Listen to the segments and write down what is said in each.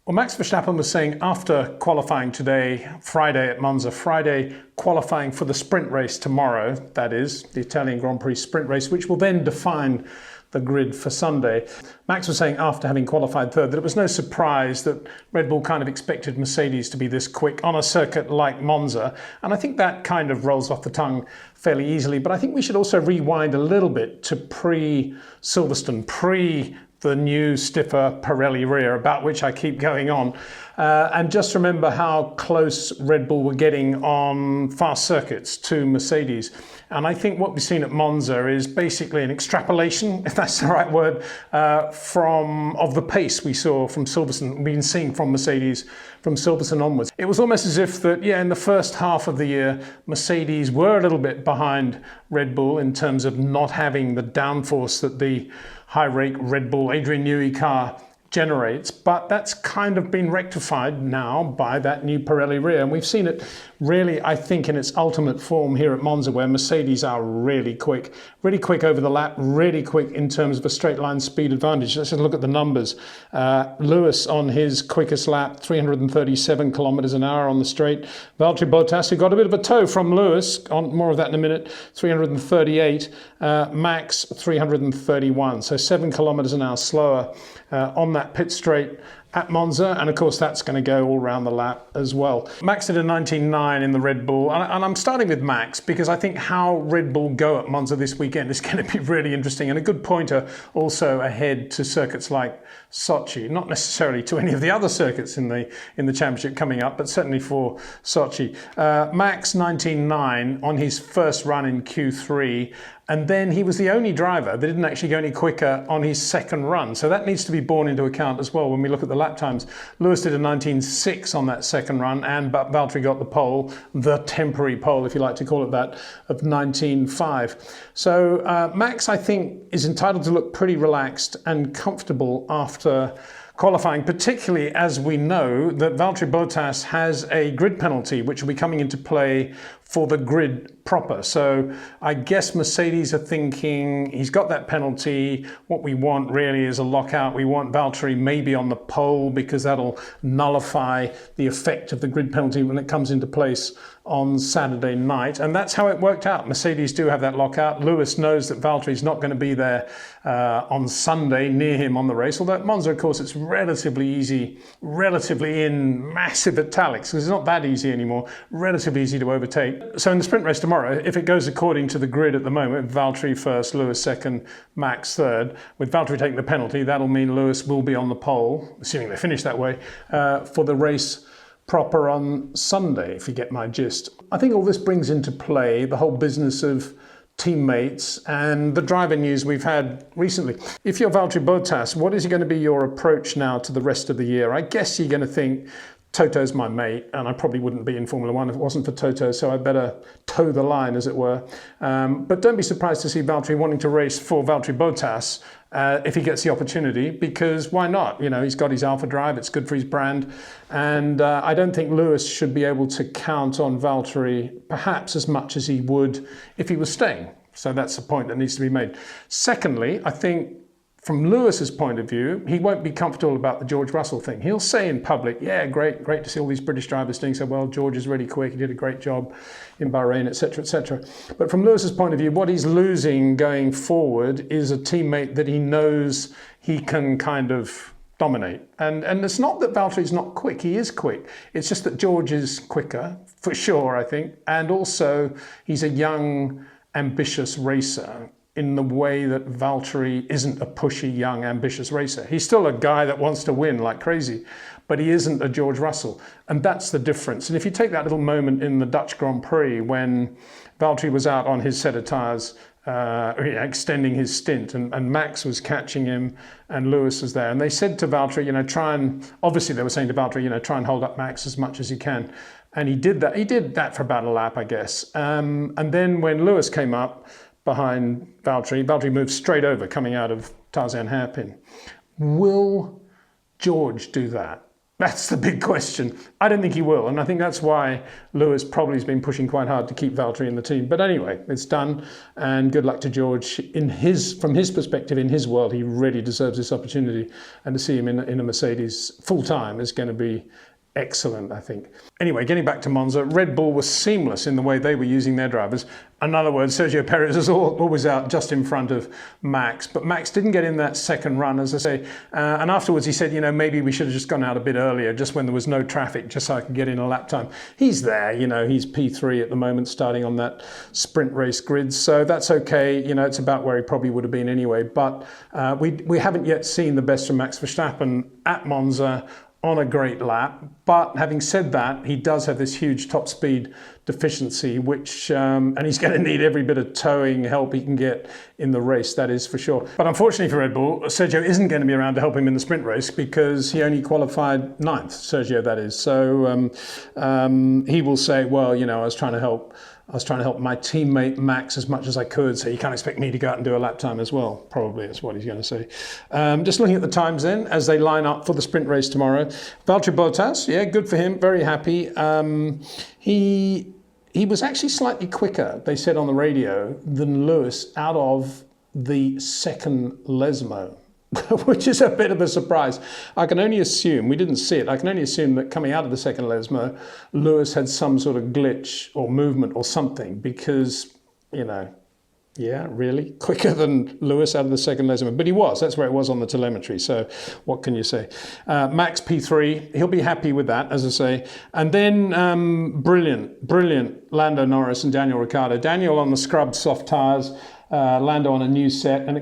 Well, Max Verstappen was saying after qualifying today, Friday at Monza, Friday qualifying for the sprint race tomorrow, that is, the Italian Grand Prix sprint race, which will then define the grid for Sunday. Max was saying after having qualified third that it was no surprise that Red Bull kind of expected Mercedes to be this quick on a circuit like Monza. And I think that kind of rolls off the tongue fairly easily. But I think we should also rewind a little bit to pre-Silverstone, the new stiffer Pirelli rear, about which I keep going on. And just remember how close Red Bull were getting on fast circuits to Mercedes. And I think what we've seen at Monza is basically an extrapolation, if that's the right word, of the pace we saw from Silverstone, we've been seeing from Mercedes from Silverstone onwards. It was almost as if that, in the first half of the year, Mercedes were a little bit behind Red Bull in terms of not having the downforce that the high-rake Red Bull Adrian Newey car generates, but that's kind of been rectified now by that new Pirelli rear. And we've seen it really, I think, in its ultimate form here at Monza, where Mercedes are really quick over the lap, really quick in terms of a straight line speed advantage. Let's just look at the numbers. Lewis on his quickest lap, 337 kilometers an hour on the straight. Valtteri Bottas, who got a bit of a tow from Lewis, on more of that in a minute, 338. Max, 331. So 7 kilometers an hour slower on that pit straight at Monza, and of course that's going to go all around the lap as well. Max did a 19.9 in the Red Bull, and I'm starting with Max because I think how Red Bull go at Monza this weekend is going to be really interesting, and a good pointer also ahead to circuits like Sochi, not necessarily to any of the other circuits in the championship coming up, but certainly for Sochi. Max 19.9 on his first run in Q3, and then he was the only driver that didn't actually go any quicker on his second run. So that needs to be borne into account as well when we look at the lap times. Lewis did a 19.6 on that second run, and Valtteri got the pole, the temporary pole, if you like to call it that, of 19.5. So Max, I think, is entitled to look pretty relaxed and comfortable after qualifying, particularly as we know that Valtteri Bottas has a grid penalty, which will be coming into play for the grid proper. So I guess Mercedes are thinking he's got that penalty. What we want really is a lockout. We want Valtteri maybe on the pole because that'll nullify the effect of the grid penalty when it comes into place on Saturday night. And that's how it worked out. Mercedes do have that lockout. Lewis knows that Valtteri's not going to be there on Sunday near him on the race. Although at Monza, of course, it's relatively easy, relatively in massive italics, because it's not that easy anymore, relatively easy to overtake. So in the sprint race tomorrow, if it goes according to the grid at the moment, Valtteri first, Lewis second, Max third, with Valtteri taking the penalty, that'll mean Lewis will be on the pole, assuming they finish that way, for the race proper on Sunday, if you get my gist. I think all this brings into play the whole business of teammates and the driver news we've had recently. If you're Valtteri Bottas, what is going to be your approach now to the rest of the year? I guess you're going to think, Toto's my mate, and I probably wouldn't be in Formula One if it wasn't for Toto, so I better toe the line, as it were. But don't be surprised to see Valtteri wanting to race for Valtteri Bottas if he gets the opportunity, because why not? He's got his Alpha Drive, it's good for his brand, and I don't think Lewis should be able to count on Valtteri perhaps as much as he would if he was staying. So that's a point that needs to be made. Secondly, I think from Lewis's point of view, he won't be comfortable about the George Russell thing. He'll say in public, yeah, great to see all these British drivers doing so well. George is really quick. He did a great job in Bahrain, etc., etc. But from Lewis's point of view, what he's losing going forward is a teammate that he knows he can kind of dominate. And it's not that Valtteri's not quick. He is quick. It's just that George is quicker, for sure, I think. And also, he's a young, ambitious racer, in the way that Valtteri isn't a pushy, young, ambitious racer. He's still a guy that wants to win like crazy, but he isn't a George Russell. And that's the difference. And if you take that little moment in the Dutch Grand Prix when Valtteri was out on his set of tyres, extending his stint, and Max was catching him and Lewis was there. And they said to Valtteri, obviously they were saying to Valtteri, try and hold up Max as much as you can. And he did that. He did that for about a lap, I guess. And then when Lewis came up behind Valtteri moved straight over, coming out of Tarzan hairpin. Will George do that? That's the big question. I don't think he will, and I think that's why Lewis probably has been pushing quite hard to keep Valtteri in the team. But anyway, it's done, and good luck to George. From his perspective, in his world, he really deserves this opportunity, and to see him in a Mercedes full time is going to be excellent, I think. Anyway, getting back to Monza, Red Bull was seamless in the way they were using their drivers. In other words, Sergio Perez was always out just in front of Max, but Max didn't get in that second run, as I say. And afterwards he said, maybe we should have just gone out a bit earlier, just when there was no traffic, just so I could get in a lap time. He's there, he's P3 at the moment, starting on that sprint race grid. So that's okay. It's about where he probably would have been anyway. But we haven't yet seen the best from Max Verstappen at Monza on a great lap. But having said that, he does have this huge top speed deficiency, which and he's going to need every bit of towing help he can get in the race, that is for sure. But unfortunately for Red Bull, Sergio isn't going to be around to help him in the sprint race because he only qualified 9th, Sergio that is. So he will say, well, I was trying to help my teammate Max as much as I could, so you can't expect me to go out and do a lap time as well. Probably that's what he's going to say. Just looking at the times then, as they line up for the sprint race tomorrow. Valtteri Bottas, yeah, good for him, very happy. He was actually slightly quicker, they said on the radio, than Lewis out of the second Lesmo. Which is a bit of a surprise. I can only assume, we didn't see it, I can only assume that coming out of the second Lesmo, Lewis had some sort of glitch or movement or something because, yeah, really? Quicker than Lewis out of the second Lesmo. But he was, that's where it was on the telemetry. So what can you say? Max P3, he'll be happy with that, as I say. And then brilliant Lando Norris and Daniel Ricciardo. Daniel on the scrubbed soft tyres. Lando on a new set, and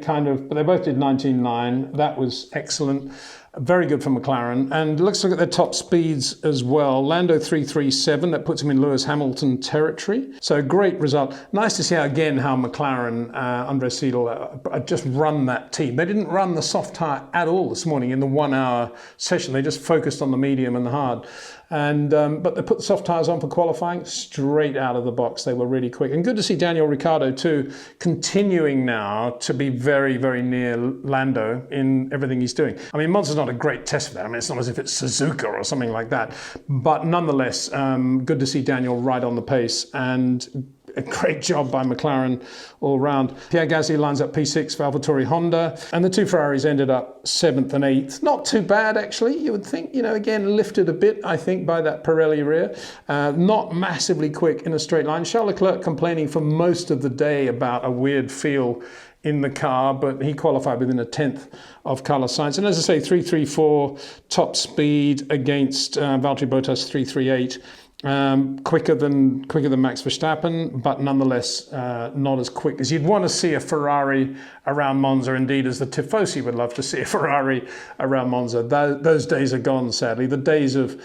but they both did 19.9. That was excellent. Very good for McLaren. And let's look at their top speeds as well. Lando 337, that puts him in Lewis Hamilton territory. So great result. Nice to see again how McLaren, Andre Seidel, just run that team. They didn't run the soft tyre at all this morning in the 1 hour session. They just focused on the medium and the hard. And but they put the soft tyres on for qualifying straight out of the box. They were really quick. And good to see Daniel Ricciardo too, continuing now to be very, very near Lando in everything he's doing. I mean, Monza's not a great test for that. I mean, it's not as if it's Suzuka or something like that. But nonetheless, good to see Daniel right on the pace, and a great job by McLaren all round. Pierre Gasly lines up P6 for Tauri-Honda, and the two Ferraris ended up 7th and 8th. Not too bad, actually, you would think. Again, lifted a bit, I think, by that Pirelli rear. Not massively quick in a straight line. Charles Leclerc complaining for most of the day about a weird feel in the car, but he qualified within a 10th of Carlos Sainz. And as I say, 334 top speed against Valtteri Bottas 338. Quicker than Max Verstappen, but nonetheless not as quick as you'd want to see a Ferrari around Monza. Indeed, as the Tifosi would love to see a Ferrari around Monza. Those days are gone, sadly. The days of,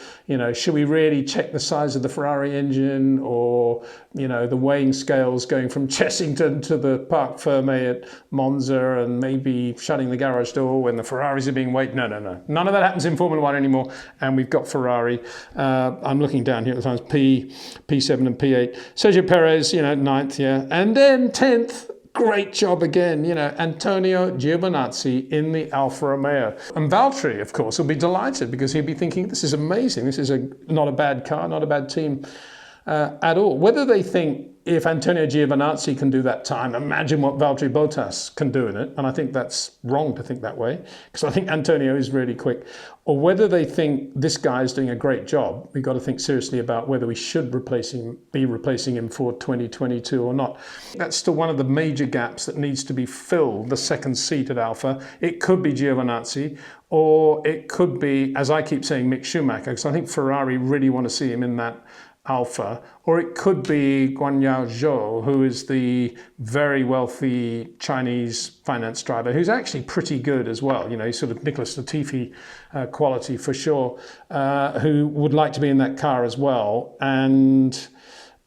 should we really check the size of the Ferrari engine, or, the weighing scales going from Chessington to the Parc Fermé at Monza, and maybe shutting the garage door when the Ferraris are being weighed. No. None of that happens in Formula 1 anymore, and we've got Ferrari. I'm looking down here at the times, P7 and P8. Sergio Perez, 9th, yeah. And then 10th, great job again, Antonio Giovinazzi in the Alfa Romeo. And Valtteri, of course, will be delighted because he'll be thinking, this is amazing. This is not a bad car, not a bad team at all. Whether they think, if Antonio Giovinazzi can do that time, imagine what Valtteri Bottas can do in it. And I think that's wrong to think that way, because I think Antonio is really quick. Or whether they think this guy is doing a great job, we've got to think seriously about whether we should be replacing him for 2022 or not. That's still one of the major gaps that needs to be filled, the second seat at Alfa. It could be Giovinazzi, or it could be, as I keep saying, Mick Schumacher, because I think Ferrari really want to see him in that Alpha, or it could be Guanyu Zhou, who is the very wealthy Chinese finance driver, who's actually pretty good as well. He's sort of Nicholas Latifi quality for sure, who would like to be in that car as well. And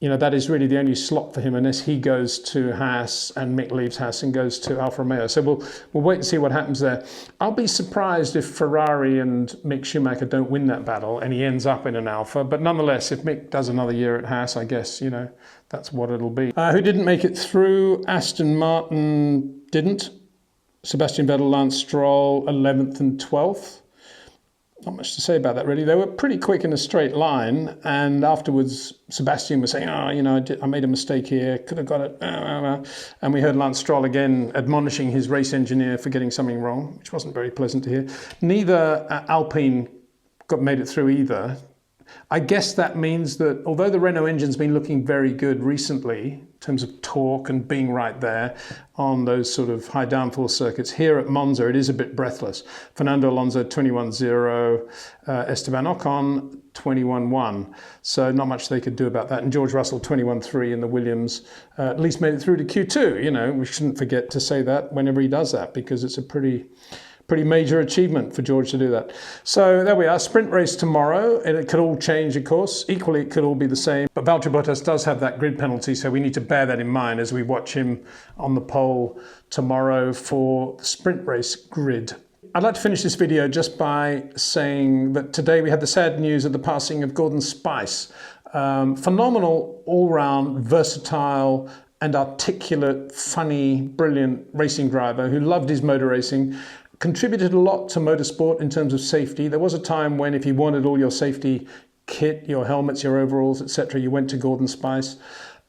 that is really the only slot for him unless he goes to Haas and Mick leaves Haas and goes to Alfa Romeo. So we'll wait and see what happens there. I'll be surprised if Ferrari and Mick Schumacher don't win that battle and he ends up in an Alfa. But nonetheless, if Mick does another year at Haas, I guess, that's what it'll be. Who didn't make it through? Aston Martin didn't. Sebastian Vettel, Lance Stroll, 11th and 12th. not much to say about that, really. They were pretty quick in a straight line, and afterwards Sebastian was saying, oh, you know, I made a mistake here, could have got it. And we heard Lance Stroll again admonishing his race engineer for getting something wrong, which wasn't very pleasant to hear. Neither Alpine made it through either. I guess that means that although the Renault engine's been looking very good recently in terms of torque and being right there on those sort of high downforce circuits, here at Monza it is a bit breathless. Fernando Alonso 21.0, Esteban Ocon 21.1. So not much they could do about that. And George Russell 21.3 in the Williams at least made it through to Q2. You know, we shouldn't forget to say that whenever he does that, because it's a pretty major achievement for George to do that. So there we are, sprint race tomorrow, and it could all change, of course. Equally, it could all be the same. But Valtteri Bottas does have that grid penalty, so we need to bear that in mind as we watch him on the pole tomorrow for the sprint race grid. I'd like to finish this video just by saying that today we had the sad news of the passing of Gordon Spice. Phenomenal, all-round, versatile, and articulate, funny, brilliant racing driver who loved his motor racing. Contributed a lot to motorsport in terms of safety. There was a time when if you wanted all your safety kit, your helmets, your overalls, etc., you went to Gordon Spice.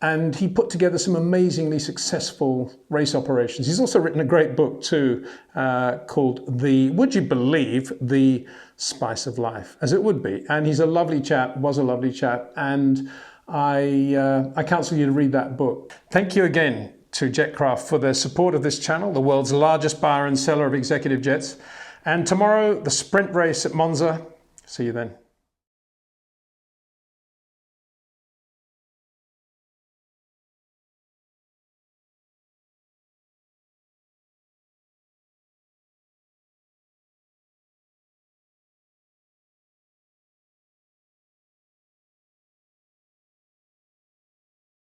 And he put together some amazingly successful race operations. He's also written a great book too, called would you believe, The Spice of Life, as it would be. And he's a lovely chap, was a lovely chap. And I counsel you to read that book. Thank you again to Jetcraft for their support of this channel, the world's largest buyer and seller of executive jets. And tomorrow, the sprint race at Monza. See you then.